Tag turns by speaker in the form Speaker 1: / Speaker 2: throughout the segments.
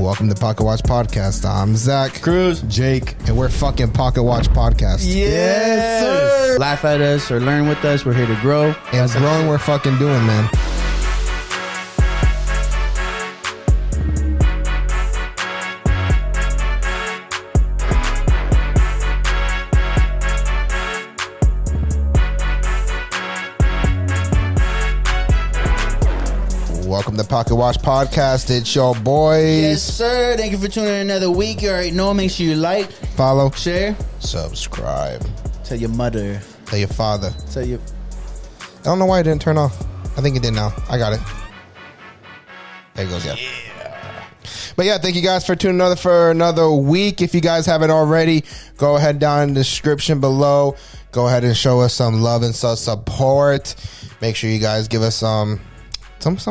Speaker 1: Welcome to Pocket Watch Podcast. I'm Zach,
Speaker 2: Cruz,
Speaker 1: Jake, and we're fucking Pocket Watch Podcast.
Speaker 2: Yes, sir. Laugh at us or learn with us. We're here to grow.
Speaker 1: And growing, we're fucking doing, man. Welcome to Pocket Watch Podcast. It's your boys.
Speaker 2: Yes, sir. Thank you for tuning in another week. You already know. Make sure you like,
Speaker 1: follow,
Speaker 2: share,
Speaker 1: subscribe.
Speaker 2: Tell your mother.
Speaker 1: Tell your father.
Speaker 2: Tell you.
Speaker 1: I don't know why it didn't turn off. I think it did now. I got it. There it goes. Yeah. But yeah, thank you guys for tuning in for another week. If you guys haven't already, go ahead down in the description below. Go ahead and show us some love and some support. Make sure you guys give us some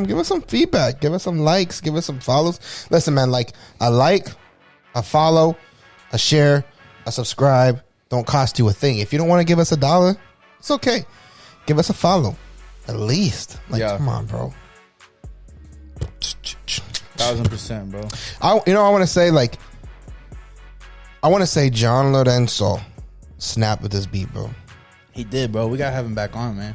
Speaker 1: give us some feedback, give us some likes, give us some follows. Listen, man, like a follow, a share, a subscribe don't cost you a thing. If you don't want to give us $1, it's okay. Give us a follow, at least. Like, come on, bro.
Speaker 2: 1000%, bro.
Speaker 1: I want to say John Lorenzo snapped with this beat, bro.
Speaker 2: He did, bro. We gotta have him back on, man.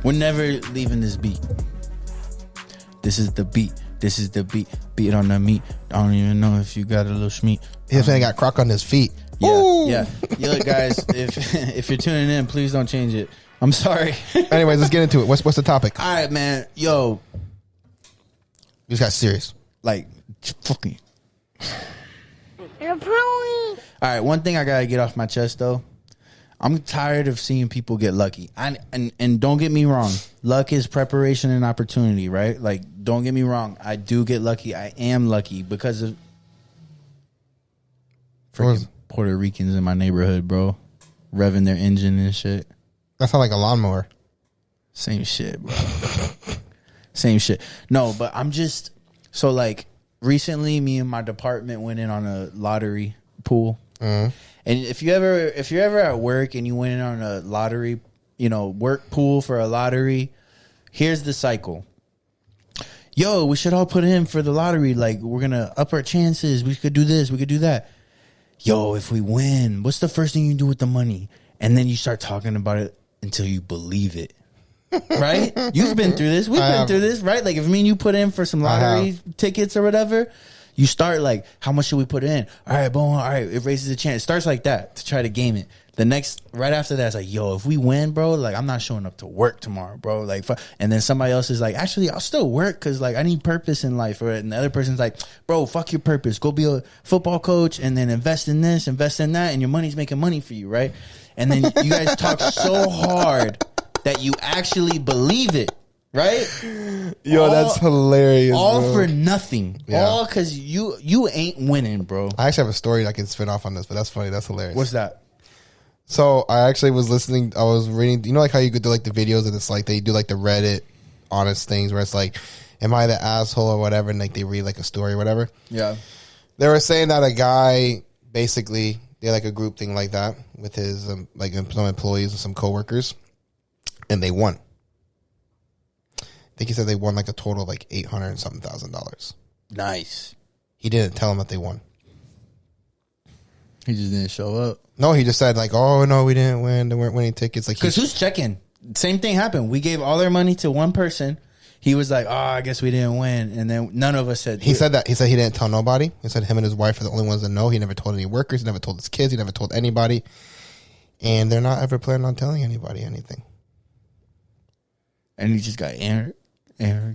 Speaker 2: We're never leaving this beat. This is the beat. This is the beat. Beat on the meat. I don't even know if you got a little schmeat.
Speaker 1: His man got crock on his feet.
Speaker 2: Yeah,
Speaker 1: Ooh.
Speaker 2: yeah. Yo, guys, if you're tuning in, please don't change it. I'm sorry.
Speaker 1: Anyways, let's get into it. What's the topic?
Speaker 2: All right, man. Yo.
Speaker 1: You just got serious.
Speaker 2: Like, fucking.
Speaker 3: You're pony.
Speaker 2: All right, one thing I gotta get off my chest, though. I'm tired of seeing people get lucky. And don't get me wrong. Luck is preparation and opportunity, right? Like, don't get me wrong. I do get lucky. I am lucky because of freaking Puerto Ricans in my neighborhood, bro. Revving their engine and shit.
Speaker 1: That sounds like a lawnmower.
Speaker 2: Same shit, bro. Same shit. No, but I'm just... So, like, recently, me and my department went in on a lottery pool. Mm-hmm. And if you're ever at work and you went in on a lottery, work pool for a lottery, here's the cycle. Yo, we should all put in for the lottery. Like, we're going to up our chances. We could do this. We could do that. Yo, if we win, what's the first thing you do with the money? And then you start talking about it until you believe it. Right? You've been through this. We've been through this, right? Like, if me and you put in for some lottery tickets or whatever, you start like, how much should we put in? All right, boom. All right, it raises the chance. It starts like that to try to game it. The next, right after that, it's like, yo, if we win, bro, like, I'm not showing up to work tomorrow, bro. Like, and then somebody else is like, actually, I'll still work because, like, I need purpose in life. And the other person's like, bro, fuck your purpose. Go be a football coach and then invest in this, invest in that, and your money's making money for you, right? And then you guys talk so hard that you actually believe it. Right?
Speaker 1: Yo, that's hilarious.
Speaker 2: All
Speaker 1: bro.
Speaker 2: for nothing. Yeah. All because you ain't winning, bro.
Speaker 1: I actually have a story I can spin off on this, but that's funny. That's hilarious.
Speaker 2: What's that?
Speaker 1: So I actually was listening. I was reading. Like how you could do like the videos and it's like they do like the Reddit honest things where it's like, am I the asshole or whatever? And like they read like a story or whatever.
Speaker 2: Yeah.
Speaker 1: They were saying that a guy basically did like a group thing like that with his like some employees and some coworkers, and they won. I think he said they won like a total of like $800 and something thousand.
Speaker 2: Nice.
Speaker 1: He didn't tell them that they won.
Speaker 2: He just didn't show up.
Speaker 1: No, he just said like, oh no, we didn't win. They weren't winning tickets. Like,
Speaker 2: because who's checking? Same thing happened. We gave all their money to one person. He was like, oh, I guess we didn't win. And then none of us said. He said
Speaker 1: that. He said he didn't tell nobody. He said him and his wife are the only ones that know. He never told any workers. He never told his kids. He never told anybody. And they're not ever planning on telling anybody anything.
Speaker 2: And he just got Aaron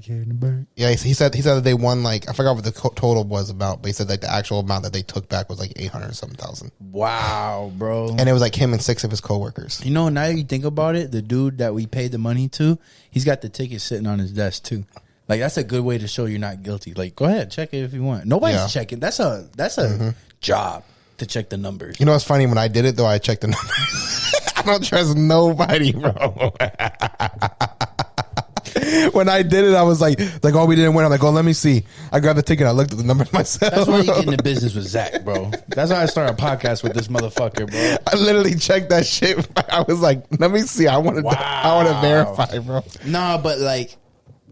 Speaker 2: carrying the bird.
Speaker 1: Yeah, he said that they won like, I forgot what the total was about, but he said like the actual amount that they took back was like $800 something thousand.
Speaker 2: Wow, bro!
Speaker 1: And it was like him and 6 of his coworkers.
Speaker 2: Now you think about it, the dude that we paid the money to, he's got the ticket sitting on his desk too. Like, that's a good way to show you're not guilty. Like, go ahead, check it if you want. Nobody's checking. That's a job to check the numbers.
Speaker 1: You know what's funny? When I did it though, I checked the numbers. I don't trust nobody, bro. When I did it, I was like, oh, we didn't win. I'm like, oh, let me see. I grabbed the ticket. I looked at the numbers myself.
Speaker 2: That's why you get into business with Zach, bro. That's why I started a podcast with this motherfucker, bro.
Speaker 1: I literally checked that shit. I was like, let me see. I want to verify, bro.
Speaker 2: Nah, but like,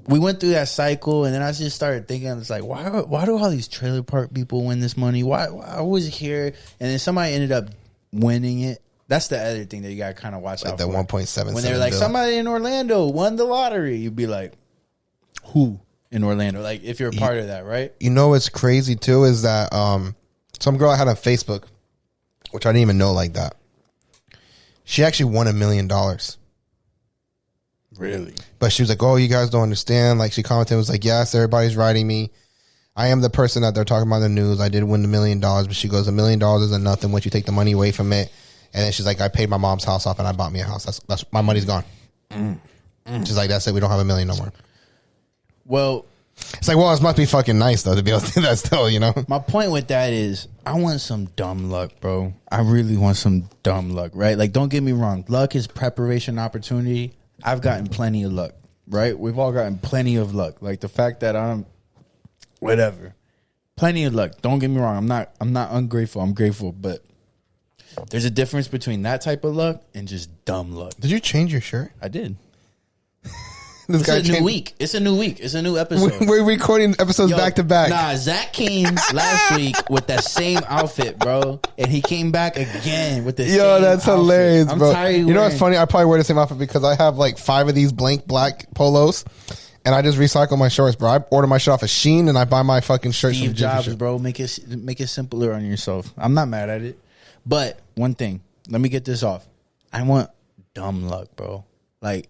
Speaker 2: we went through that cycle, and then I just started thinking, it's like, why do all these trailer park people win this money? Why I was here, and then somebody ended up winning it. That's the other thing that you gotta kind of watch out
Speaker 1: the
Speaker 2: for.
Speaker 1: 1.7
Speaker 2: when they're like, somebody in Orlando won the lottery, you'd be like, who in Orlando? Like, if you're a part of that, right?
Speaker 1: You know what's crazy too is that some girl I had on Facebook, which I didn't even know like that. She actually won $1 million.
Speaker 2: Really?
Speaker 1: But she was like, oh, you guys don't understand. Like, she commented, was like, yes, everybody's writing me. I am the person that they're talking about in the news. I did win $1 million. But she goes, $1 million isn't nothing once you take the money away from it. And then she's like, I paid my mom's house off and I bought me a house. That's my money's gone. She's like, that's it. We don't have $1 million no more.
Speaker 2: Well,
Speaker 1: it's like, well, it must be fucking nice though to be able to do that still, you know?
Speaker 2: My point with that is, I want some dumb luck, bro. I really want some dumb luck, right? Like, don't get me wrong. Luck is preparation opportunity. I've gotten plenty of luck, right? We've all gotten plenty of luck. Like, the fact that I'm whatever. Plenty of luck. Don't get me wrong. I'm not ungrateful. I'm grateful, but there's a difference between that type of luck and just dumb luck.
Speaker 1: Did you change your shirt?
Speaker 2: I did.
Speaker 1: This
Speaker 2: It's a new week. It's a new week. It's a new episode.
Speaker 1: We're recording episodes back to back.
Speaker 2: Nah, Zach came last week with that same outfit, bro, and he came back again with the same
Speaker 1: that's
Speaker 2: outfit.
Speaker 1: hilarious,
Speaker 2: I'm
Speaker 1: bro.
Speaker 2: tired of
Speaker 1: You know what's
Speaker 2: wearing-
Speaker 1: funny? I probably wear the same outfit because I have like 5 of these blank black polos, and I just recycle my shorts, bro. I order my shit off of Shein, and I buy my fucking shirts
Speaker 2: Steve
Speaker 1: from Jiffy
Speaker 2: Jobs,
Speaker 1: Shop.
Speaker 2: bro. Make it simpler on yourself. I'm not mad at it, but one thing. Let me get this off. I want dumb luck, bro. Like,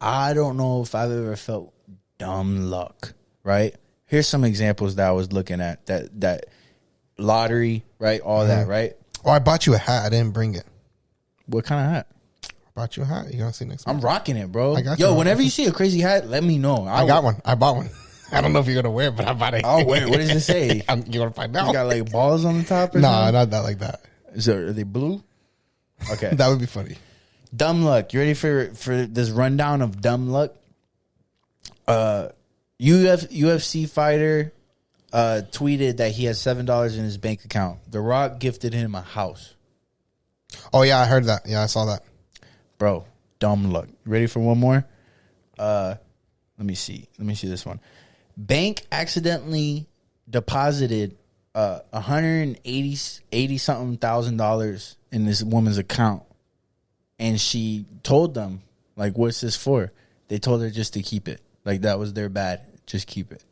Speaker 2: I don't know if I've ever felt dumb luck, right? Here's some examples that I was looking at. That lottery, right? All that, right?
Speaker 1: Oh, I bought you a hat. I didn't bring it.
Speaker 2: What kind of hat?
Speaker 1: I bought you a hat. You gonna see next
Speaker 2: I'm
Speaker 1: month.
Speaker 2: rocking it, bro.
Speaker 1: I got
Speaker 2: Yo,
Speaker 1: you.
Speaker 2: whenever you see a crazy hat, let me know.
Speaker 1: I got one. I bought one. I don't know if you're gonna wear it, but I bought it.
Speaker 2: I'll wear it. What does it say?
Speaker 1: You're gonna find out.
Speaker 2: You got like balls on the top or
Speaker 1: Nah,
Speaker 2: something?
Speaker 1: not that like that.
Speaker 2: Are they blue? Okay.
Speaker 1: That would be funny.
Speaker 2: Dumb luck. You ready for this rundown of dumb luck? UFC fighter tweeted that he has $7 in his bank account. The Rock gifted him a house.
Speaker 1: Oh yeah, I heard that. Yeah, I saw that.
Speaker 2: Bro, dumb luck. Ready for one more? Let me see this one. Bank accidentally deposited $180 something thousand in this woman's account, and she told them, like, what's this for? They told her just to keep it. Like, that was their bad. Just keep it.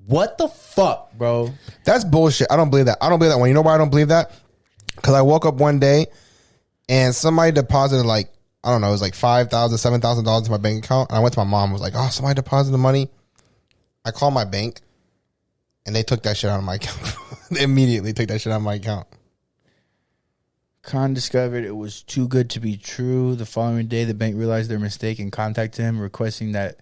Speaker 2: What the fuck, bro?
Speaker 1: That's bullshit. I don't believe that. I don't believe that one. You know why I don't believe that? Because I woke up one day and somebody deposited like, I don't know, it was like $5,000, $7,000 into my bank account. And I went to my mom and was like, oh, somebody deposited money. I called my bank and they took that shit out of my account. They immediately took that shit out of my account.
Speaker 2: Khan discovered it was too good to be true. The following day, the bank realized their mistake and contacted him, requesting that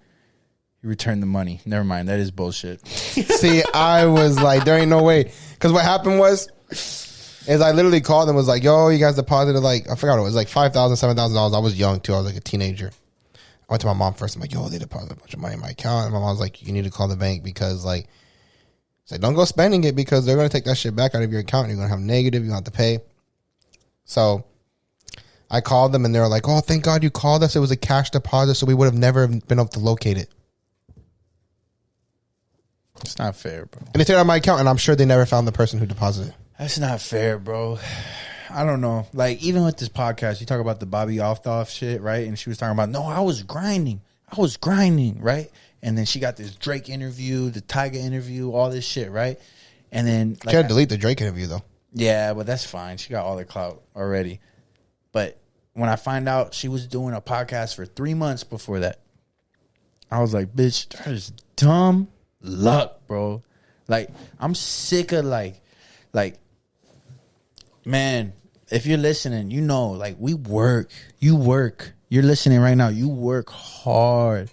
Speaker 2: he return the money. Never mind. That is bullshit.
Speaker 1: See, I was like, there ain't no way. Because what happened was, is I literally called them and was like, yo, you guys deposited like, I forgot what it was, like $5,000, $7,000. I was young too. I was like a teenager. I went to my mom first. I'm like, yo, they deposited a bunch of money in my account. And my mom was like, you need to call the bank because like, it's like, don't go spending it because they're going to take that shit back out of your account. And you're going to have negative. You're going to have to pay. So I called them and they were like, oh, thank God you called us. It was a cash deposit. So we would have never been able to locate it.
Speaker 2: It's not fair, bro.
Speaker 1: And they took it out of my account and I'm sure they never found the person who deposited it.
Speaker 2: That's not fair, bro. I don't know. Like, even with this podcast, you talk about the Bobby off shit, right? And she was talking about, no, I was grinding, right? And then she got this Drake interview, the Tyga interview, all this shit, right? And then, like,
Speaker 1: Can't delete the Drake interview though.
Speaker 2: yeah, but that's fine. She got all the clout already. But when I find out she was doing a podcast for 3 months before that, I was like, bitch, that is dumb luck, bro. Like, I'm sick of like, man, if you're listening, you know, like, we work. You work. You're listening right now. You work hard.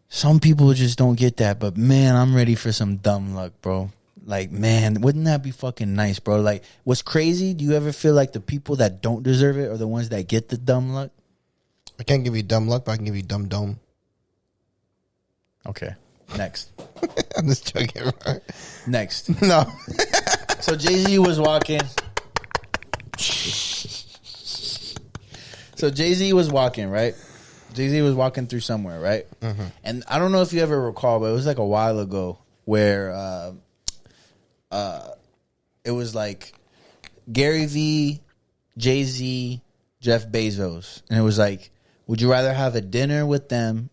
Speaker 2: Some people just don't get that, but man, I'm ready for some dumb luck, bro. Like, man, wouldn't that be fucking nice, bro? Like, what's crazy? Do you ever feel like the people that don't deserve it are the ones that get the dumb luck?
Speaker 1: I can't give you dumb luck, but I can give you dumb dome.
Speaker 2: Okay, next.
Speaker 1: I'm just joking. Bro.
Speaker 2: Next.
Speaker 1: No.
Speaker 2: So Jay-Z was walking. right? Jay-Z was walking through somewhere, right? And I don't know if you ever recall, but it was like a while ago where it was like Gary V, Jay-Z, Jeff Bezos, and it was like, would you rather have a dinner with them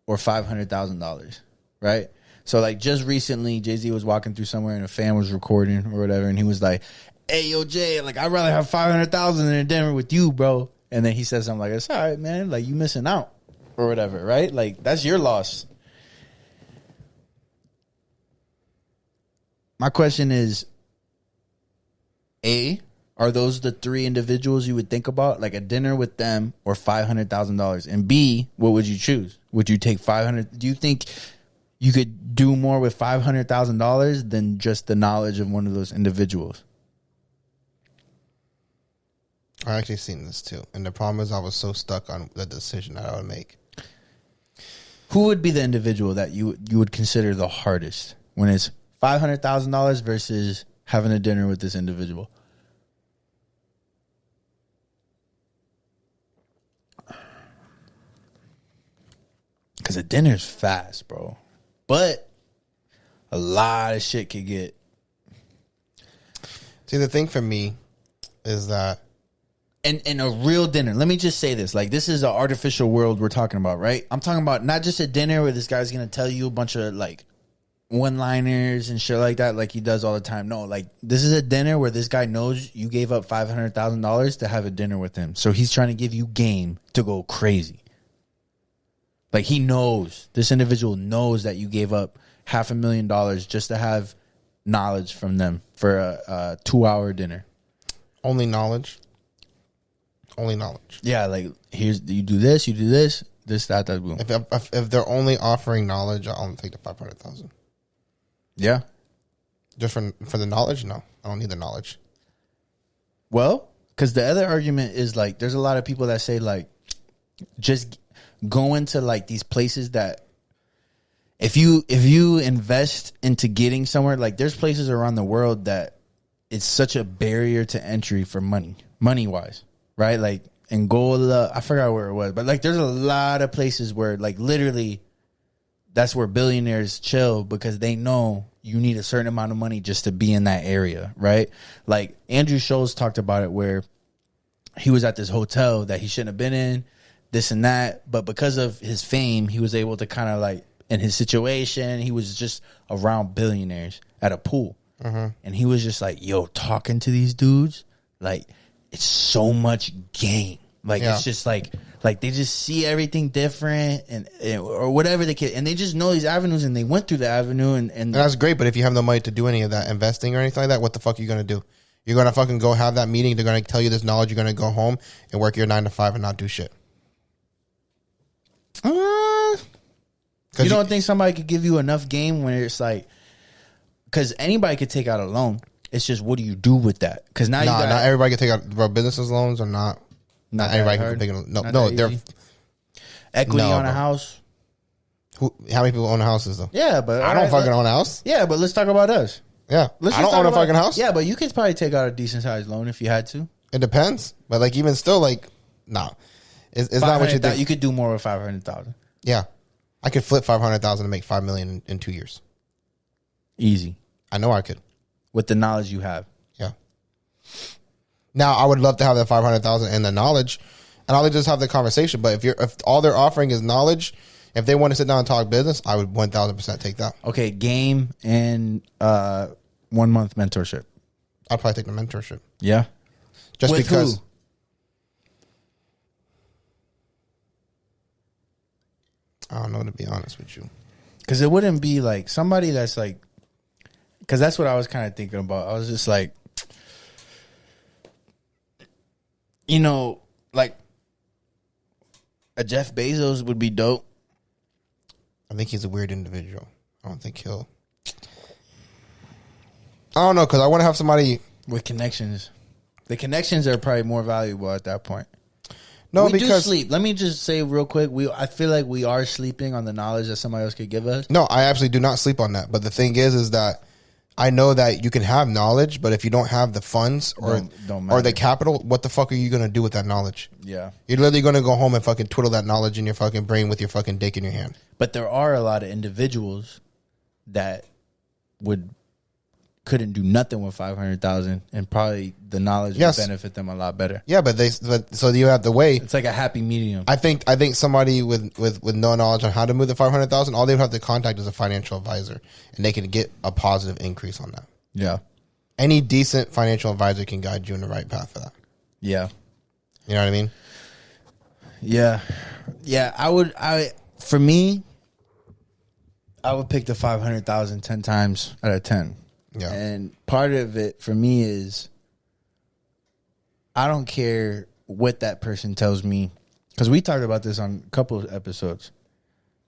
Speaker 2: or $500,000, right? So like just recently, Jay-Z was walking through somewhere and a fan was recording or whatever, and he was like, "Hey, yo, Jay, like I'd rather have 500,000 in a dinner with you, bro." And then he said something like, "It's all right, man. Like you missing out or whatever, right? Like that's your loss." My question is, A, are those the three individuals you would think about, like a dinner with them or $500,000? And B, what would you choose? Would you take 500? Do you think you could do more with $500,000 than just the knowledge of one of those individuals?
Speaker 1: I actually seen this too, and the problem is I was so stuck on the decision that I would make.
Speaker 2: Who would be the individual that you would consider the hardest when it's $500,000 versus having a dinner with this individual? Because a dinner's fast, bro. But a lot of shit could get.
Speaker 1: See, the thing for me is that,
Speaker 2: And a real dinner. Let me just say this. Like, this is an artificial world we're talking about, right? I'm talking about not just a dinner where this guy's going to tell you a bunch of, like, one-liners and shit like that like he does all the time. No, like, this is a dinner where this guy knows you gave up $500,000 to have a dinner with him. So he's trying to give you game to go crazy. Like, he knows. This individual knows that you gave up $500,000 just to have knowledge from them for a 2-hour dinner.
Speaker 1: only knowledge.
Speaker 2: Yeah, like, here's, you do this, that, boom.
Speaker 1: If they're only offering knowledge, I'll take the 500,000.
Speaker 2: Yeah.
Speaker 1: Just for the knowledge? No, I don't need the knowledge.
Speaker 2: Well, because the other argument is, like, there's a lot of people that say, like, just go into, like, these places that if you invest into getting somewhere, like, there's places around the world that it's such a barrier to entry for money-wise, right? Like, Angola, I forgot where it was, but, like, there's a lot of places where, like, literally that's where billionaires chill because they know you need a certain amount of money just to be in that area, right? Like, Andrew Schultz talked about it where he was at this hotel that he shouldn't have been in, this and that, but because of his fame, he was able to kind of, like, in his situation, he was just around billionaires at a pool. And he was just like, yo, talking to these dudes, like, it's so much game. Like, it's just like they just see everything different and or whatever they can, and they just know these avenues, and they went through the avenue, and
Speaker 1: that's great. But if you have no money to do any of that investing or anything like that, what the fuck are you gonna do? You're gonna fucking go have that meeting. They're gonna tell you this knowledge. You're gonna go home and work your 9 to 5 and not do shit.
Speaker 2: You don't think somebody could give you enough game when it's like, because anybody could take out a loan. It's just, what do you do with that? Because now not
Speaker 1: everybody can take out, bro. Businesses loans are not everybody can take it. No, they're
Speaker 2: equity on a house.
Speaker 1: How many people own houses though?
Speaker 2: Yeah, but
Speaker 1: I don't fucking own a house.
Speaker 2: Yeah, but let's talk about us.
Speaker 1: Yeah, I don't own a fucking house.
Speaker 2: Yeah, but you could probably take out a decent sized loan if you had to.
Speaker 1: It depends, but like even still, like it's not what you think.
Speaker 2: You could do more with 500,000.
Speaker 1: Yeah, I could flip 500,000 to make 5 million in 2 years.
Speaker 2: Easy.
Speaker 1: I know I could.
Speaker 2: With the knowledge you have.
Speaker 1: Yeah. Now, I would love to have that 500,000 and the knowledge, and I'll just have the conversation. But if all they're offering is knowledge, if they want to sit down and talk business, I would 1,000% take that.
Speaker 2: Okay, game and 1 month mentorship.
Speaker 1: I'd probably take the mentorship.
Speaker 2: Yeah.
Speaker 1: Just
Speaker 2: with
Speaker 1: because.
Speaker 2: Who?
Speaker 1: I don't know, to be honest with you.
Speaker 2: Because it wouldn't be like somebody that's like, because that's what I was kind of thinking about. I was just like, you know, like a Jeff Bezos would be dope.
Speaker 1: I think he's a weird individual. I don't think he'll. I don't know, because I want to have somebody
Speaker 2: with connections. The connections are probably more valuable at that point.
Speaker 1: No,
Speaker 2: we
Speaker 1: because
Speaker 2: do sleep. Let me just say real quick, I feel like we are sleeping on the knowledge that somebody else could give us.
Speaker 1: No, I absolutely do not sleep on that. But the thing is that I know that you can have knowledge, but if you don't have the funds or the capital, what the fuck are you going to do with that knowledge?
Speaker 2: Yeah.
Speaker 1: You're literally going to go home and fucking twiddle that knowledge in your fucking brain with your fucking dick in your hand.
Speaker 2: But there are a lot of individuals that couldn't do nothing with 500,000, and probably the knowledge would benefit them a lot better.
Speaker 1: Yeah, but so you have to weigh.
Speaker 2: It's like a happy medium.
Speaker 1: I think somebody with no knowledge on how to move the 500,000, all they would have to contact is a financial advisor, and they can get a positive increase on that.
Speaker 2: Yeah.
Speaker 1: Any decent financial advisor can guide you in the right path for that.
Speaker 2: Yeah.
Speaker 1: You know what I mean?
Speaker 2: Yeah. Yeah, for me, I would pick the 500,000 10 times out of 10.
Speaker 1: Yeah.
Speaker 2: And part of it for me is I don't care what that person tells me, because we talked about this on a couple of episodes.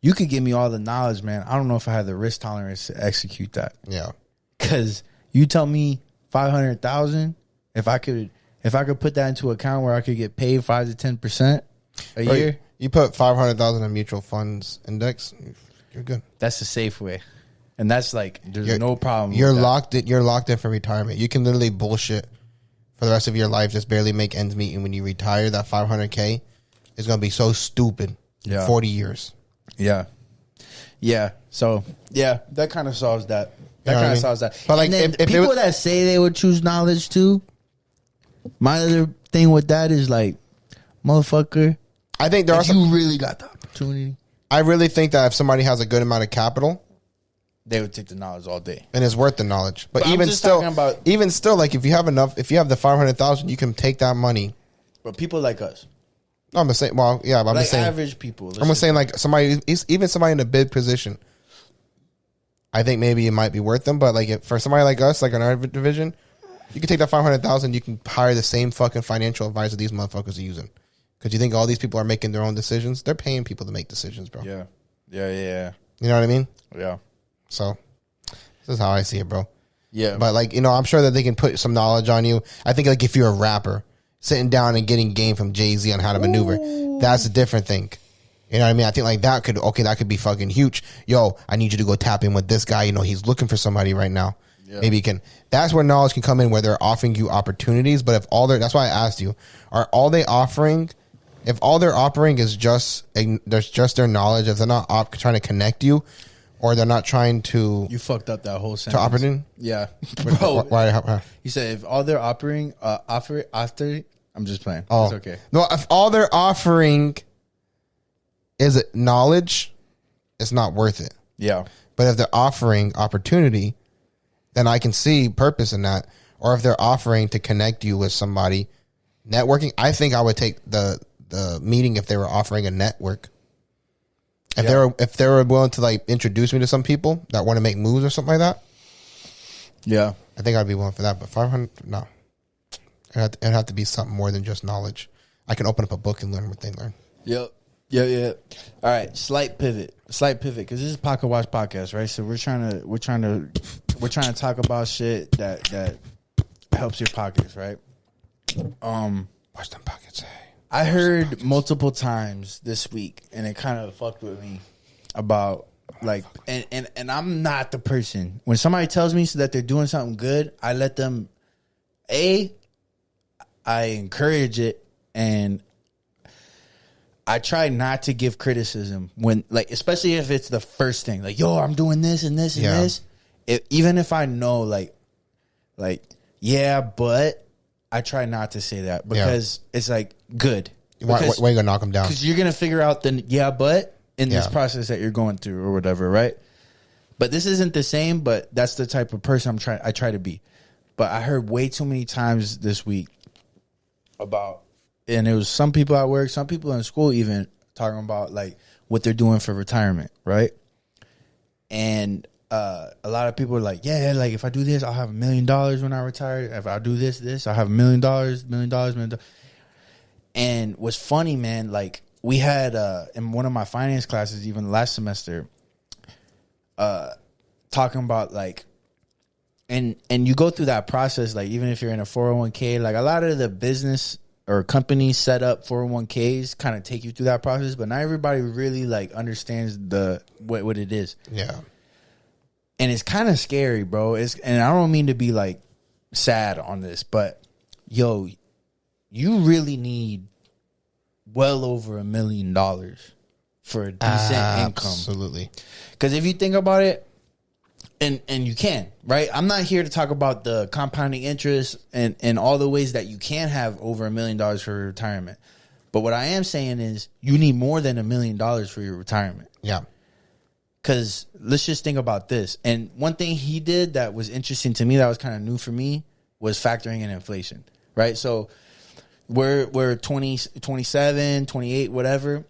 Speaker 2: You could give me all the knowledge, man. I don't know if I have the risk tolerance to execute that.
Speaker 1: Yeah.
Speaker 2: Because you tell me 500,000, if I could put that into an account where I could get paid 5 to 10% a year.
Speaker 1: You put 500,000 in mutual funds index, you're good.
Speaker 2: That's the safe way. And that's like, there's no problem.
Speaker 1: You're locked in. You're locked in for retirement. You can literally bullshit for the rest of your life, just barely make ends meet. And when you retire, that 500K is going to be so stupid.
Speaker 2: Yeah.
Speaker 1: 40 years.
Speaker 2: Yeah. Yeah. So, yeah, that kind of solves that. That kind of solves that.
Speaker 1: But like,
Speaker 2: and then
Speaker 1: if
Speaker 2: people that say they would choose knowledge too, my other thing with that is like, motherfucker,
Speaker 1: I think there are some.
Speaker 2: You really got the opportunity.
Speaker 1: I really think that if somebody has a good amount of capital,
Speaker 2: they would take the knowledge all day,
Speaker 1: and it's worth the knowledge. But even still, like if you have enough, if you have the 500,000, you can take that money.
Speaker 2: But people like us,
Speaker 1: no, I'm just saying. Well, yeah, but I'm
Speaker 2: like
Speaker 1: just saying
Speaker 2: average people.
Speaker 1: I'm just saying like somebody, even somebody in a big position. I think maybe it might be worth them, but like for somebody like us, like in our division, you can take that 500,000. You can hire the same fucking financial advisor these motherfuckers are using. Because you think all these people are making their own decisions? They're paying people to make decisions, bro.
Speaker 2: Yeah. Yeah.
Speaker 1: You know what I mean?
Speaker 2: Yeah.
Speaker 1: So this is how I see it, bro.
Speaker 2: Yeah.
Speaker 1: But like, I'm sure that they can put some knowledge on you. I think like if you're a rapper, sitting down and getting game from Jay-Z on how to maneuver, that's a different thing. You know what I mean? I think like that could be fucking huge. Yo, I need you to go tap in with this guy. He's looking for somebody right now. Yeah. Maybe you can. That's where knowledge can come in, where they're offering you opportunities. But if that's why I asked you, are all they offering? If all they're offering is just their knowledge, if they're not trying to connect you, or they're not trying to,
Speaker 2: you fucked up that whole sentence.
Speaker 1: To opportunity?
Speaker 2: Yeah, bro.
Speaker 1: Why?
Speaker 2: You said if all they're offering, I'm just playing.
Speaker 1: Oh,
Speaker 2: it's okay.
Speaker 1: No, if all they're offering is knowledge, it's not worth it.
Speaker 2: Yeah.
Speaker 1: But if they're offering opportunity, then I can see purpose in that. Or if they're offering to connect you with somebody, networking, I think I would take the meeting if they were offering a network. If they were willing to like introduce me to some people that want to make moves or something like that. Yeah. I think I'd be willing for that. But 500, no. It'd have to be something more than just knowledge. I can open up a book and learn what they learn.
Speaker 2: Yep. Yeah. All right, slight pivot, because this is Pocket Watch Podcast, right? So we're trying to talk about shit that helps your pockets, right?
Speaker 1: Watch them pockets. Hey.
Speaker 2: I heard multiple times this week, and it kind of fucked with me about like, and I'm not the person when somebody tells me so that they're doing something good, I let them. I encourage it, and I try not to give criticism when, like, especially if it's the first thing, like, yo, I'm doing this and this and this. Even if I know, like, yeah, but I try not to say that because it's like good.
Speaker 1: Why are you gonna knock them down?
Speaker 2: Because you're gonna figure out the but in this process that you're going through or whatever, right? But this isn't the same. But that's the type of person I try to be. But I heard way too many times this week about, and it was some people at work, some people in school even talking about like what they're doing for retirement, right? And a lot of people are like, yeah, like if I do this, I'll have $1 million when I retire. If I do this, I'll have $1 million. And what's funny, man, like we had in one of my finance classes, even last semester, talking about like, and you go through that process, like even if you're in a 401k, like a lot of the business or companies set up 401ks kind of take you through that process, but not everybody really like understands what it is.
Speaker 1: Yeah.
Speaker 2: And it's kind of scary, bro. And I don't mean to be like sad on this, but yo, you really need well over $1 million for a decent income.
Speaker 1: Absolutely.
Speaker 2: Because if you think about it, and you can, right? I'm not here to talk about the compounding interest and all the ways that you can have over $1 million for retirement. But what I am saying is you need more than $1 million for your retirement.
Speaker 1: Yeah.
Speaker 2: Because let's just think about this. And one thing he did that was interesting to me, that was kind of new for me, was factoring in inflation, right? So we're 20, 27, 28, whatever,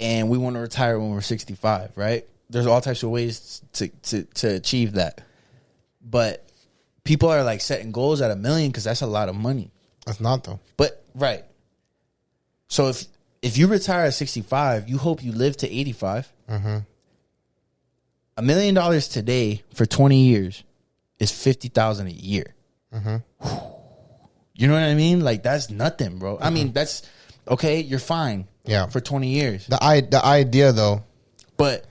Speaker 2: and we want to retire when we're 65, right? There's all types of ways to achieve that. But people are like setting goals at $1 million because that's a lot of money.
Speaker 1: That's not, though.
Speaker 2: But, right. So if you retire at 65, you hope you live to 85.
Speaker 1: Mm-hmm.
Speaker 2: $1 million today for 20 years is $50,000 a year.
Speaker 1: Mm-hmm.
Speaker 2: You know what I mean? Like, that's nothing, bro. I mean, that's okay. You're fine.
Speaker 1: Yeah.
Speaker 2: For 20 years.
Speaker 1: The idea, though.
Speaker 2: But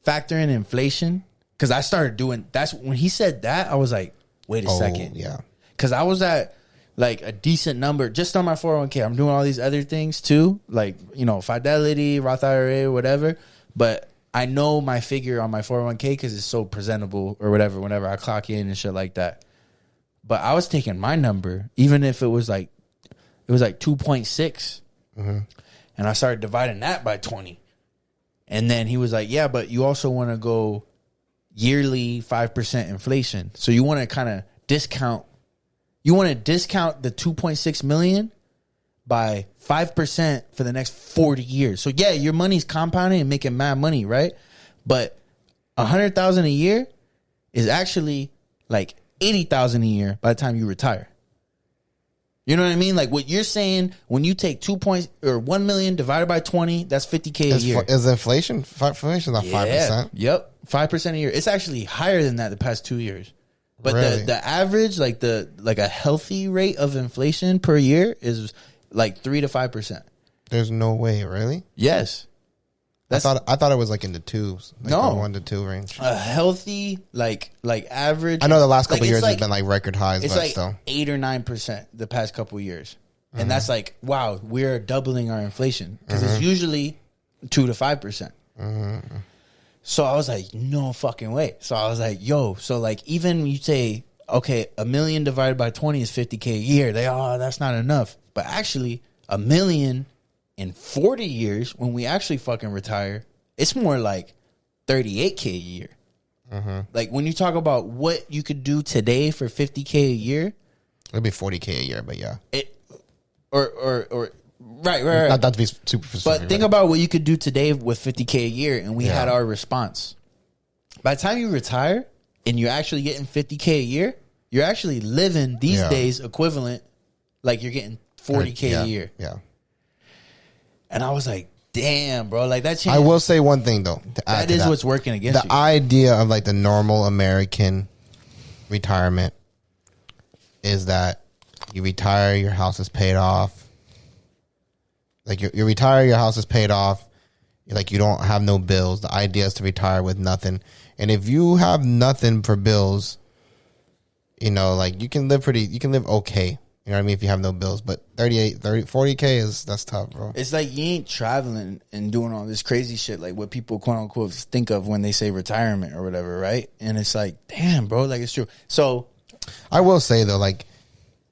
Speaker 2: factor in inflation, because I started doing, that's when he said that, I was like, wait a second.
Speaker 1: Yeah.
Speaker 2: Because I was at like a decent number just on my 401k. I'm doing all these other things too, like, you know, Fidelity, Roth IRA, whatever. But I know my figure on my 401k because it's so presentable or whatever whenever I clock in and shit like that. But I was taking my number, even if it was like 2.6.
Speaker 1: Mm-hmm.
Speaker 2: And I started dividing that by 20. And then he was like, yeah, but you also want to go yearly 5% inflation. So you want to kind of discount. You want to discount the 2.6 million by 5% for the next 40 years. So yeah, your money's compounding and making mad money, right? But $100,000 a year is actually like $80,000 a year by the time you retire. You know what I mean? Like what you're saying, when you take 1 million divided by 20, that's $50K a year.
Speaker 1: Is inflation? Inflation is not 5%.
Speaker 2: Yep, 5% a year. It's actually higher than that the past 2 years. But
Speaker 1: Really?
Speaker 2: the average, like a healthy rate of inflation per year is like 3 to 5%.
Speaker 1: There's no way, really?
Speaker 2: Yes.
Speaker 1: I thought it was like in the twos, like
Speaker 2: No.
Speaker 1: the 1 to 2 range.
Speaker 2: A healthy, like average.
Speaker 1: I know the last couple
Speaker 2: like,
Speaker 1: years
Speaker 2: it's
Speaker 1: has been like record highs,
Speaker 2: It's
Speaker 1: but
Speaker 2: like
Speaker 1: still.
Speaker 2: 8 or 9% the past couple years. And that's like, wow, we're doubling our inflation. Because it's usually 2 to 5%. So I was like, no fucking way. So I was like, yo, so like even you say, okay, 1 million divided by 20 is $50K a year. That's not enough. But actually, 1 million in 40 years, when we actually fucking retire, it's more like $38K a year. Like when you talk about what you could do today for $50K a year,
Speaker 1: It'd be 40K a year, but yeah.
Speaker 2: Right.
Speaker 1: Not to be super specific.
Speaker 2: But think about what you could do today with $50K a year, and we had our response. By the time you retire and you're actually getting $50K a year, you're actually living these days equivalent, like you're getting $40K a year.
Speaker 1: Yeah.
Speaker 2: And I was like, damn, bro, like that changed.
Speaker 1: I will say one thing though. To add
Speaker 2: That
Speaker 1: to
Speaker 2: is what's working against
Speaker 1: the
Speaker 2: you.
Speaker 1: idea of like the normal American retirement is that you retire, your house is paid off. Like you retire, your house is paid off. Like you don't have no bills. The idea is to retire with nothing. And if you have nothing for bills, you know, like you can live okay. You know what I mean? If you have no bills, but 40K that's tough, bro.
Speaker 2: It's like you ain't traveling and doing all this crazy shit, like what people quote unquote think of when they say retirement or whatever, right? And it's like, damn, bro, like it's true. So
Speaker 1: I will say though, like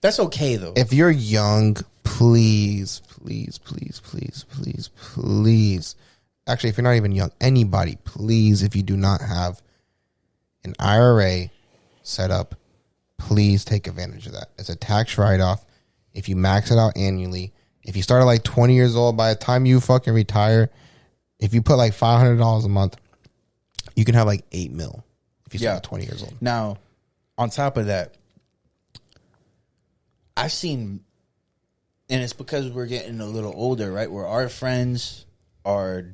Speaker 2: that's okay though.
Speaker 1: if you're young, please. Actually, if you're not even young, anybody, please, if you do not have an IRA set up, please take advantage of that. It's a tax write-off. If you max it out annually, if you start at like 20 years old, by the time you fucking retire, if you put like $500 a month, you can have like 8 mil if you start at 20 years old.
Speaker 2: Now, on top of that, I've seen, and it's because we're getting a little older, right? Where our friends are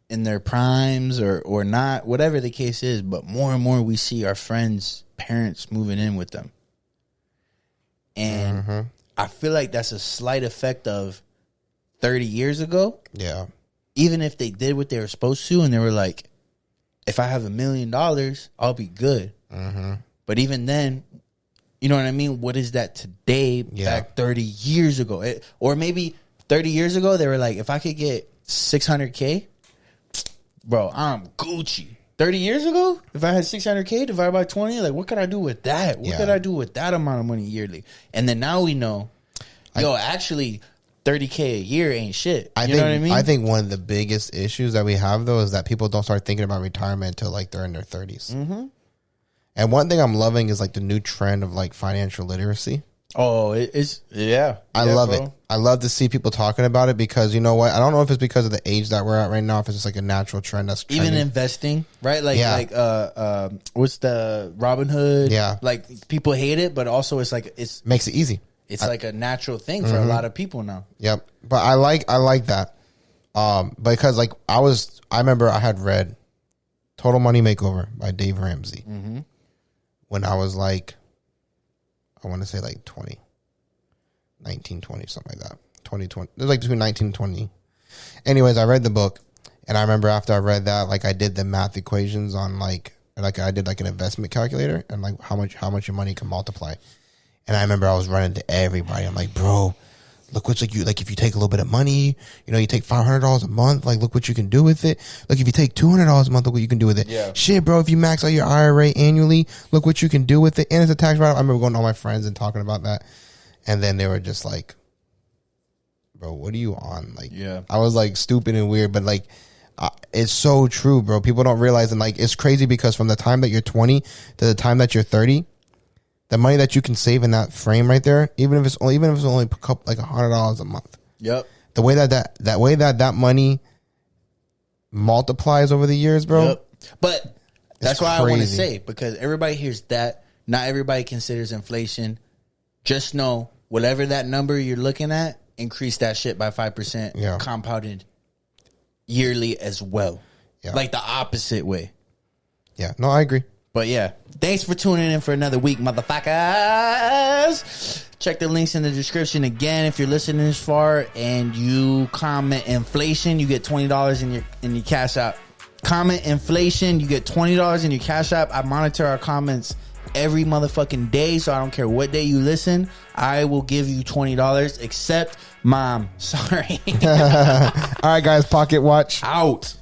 Speaker 2: in their primes or not, whatever the case is, but more and more we see our friends' parents moving in with them. And I feel like that's a slight effect of 30 years ago.
Speaker 1: Yeah.
Speaker 2: Even if they did what they were supposed to and they were like, if I have $1 million, I'll be good. But even then, you know what I mean? What is that today back 30 years ago? Or maybe 30 years ago, they were like, if I could get $600K, bro, I'm Gucci. 30 years ago, if I had $600K divided by 20, like, what could I do with that? What could I do with that amount of money yearly? And then now we know, actually, $30K a year ain't shit. You know what I mean?
Speaker 1: I think one of the biggest issues that we have, though, is that people don't start thinking about retirement until, like, they're in their 30s. And one thing I'm loving is, like, the new trend of, like, financial literacy.
Speaker 2: Oh, it's
Speaker 1: I love it. I love to see people talking about it because you know what? I don't know if it's because of the age that we're at right now, if it's just like a natural trend that's trending.
Speaker 2: Even investing, right? Like what's the Robinhood?
Speaker 1: Yeah.
Speaker 2: Like people hate it, but also it's like
Speaker 1: makes it easy.
Speaker 2: It's like a natural thing for a lot of people now.
Speaker 1: Yep. But I like that. Because like I remember I had read Total Money Makeover by Dave Ramsey when I was like, I want to say like 19, 20, something like that. 2020. It was like between 19 and 20. Anyways, I read the book, and I remember after I read that, like I did the math equations on like I did like an investment calculator and like how much your money can multiply. And I remember I was running to everybody. I'm like, bro, look what's like if you take a little bit of money, you know, you take $500 a month, like look what you can do with it. Look, if you take $200 a month, look what you can do with it.
Speaker 2: Yeah.
Speaker 1: Shit, bro, if you max out your IRA annually, look what you can do with it. And it's a tax write-off. I remember going to all my friends and talking about that. And then they were just like, bro, what are you on? Like, I was like stupid and weird, but like, it's so true, bro. People don't realize, and like, it's crazy because from the time that you're 20 to the time that you're 30, the money that you can save in that frame right there, even if it's only like $100 a month.
Speaker 2: Yep.
Speaker 1: The way that money multiplies over the years, bro.
Speaker 2: Yep. But that's why I want to say, because everybody hears that. Not everybody considers inflation. Just know whatever that number you're looking at, increase that shit by 5%, compounded yearly as well. Yeah. Like the opposite way.
Speaker 1: Yeah. No, I agree.
Speaker 2: But yeah, thanks for tuning in for another week, motherfuckers. Check the links in the description again if you're listening this far and you comment inflation, you get $20 in your Cash App. Comment inflation, you get $20 in your Cash App. I monitor our comments every motherfucking day, so I don't care what day you listen. I will give you $20, except Mom. Sorry.
Speaker 1: All right, guys, pocket watch
Speaker 2: out.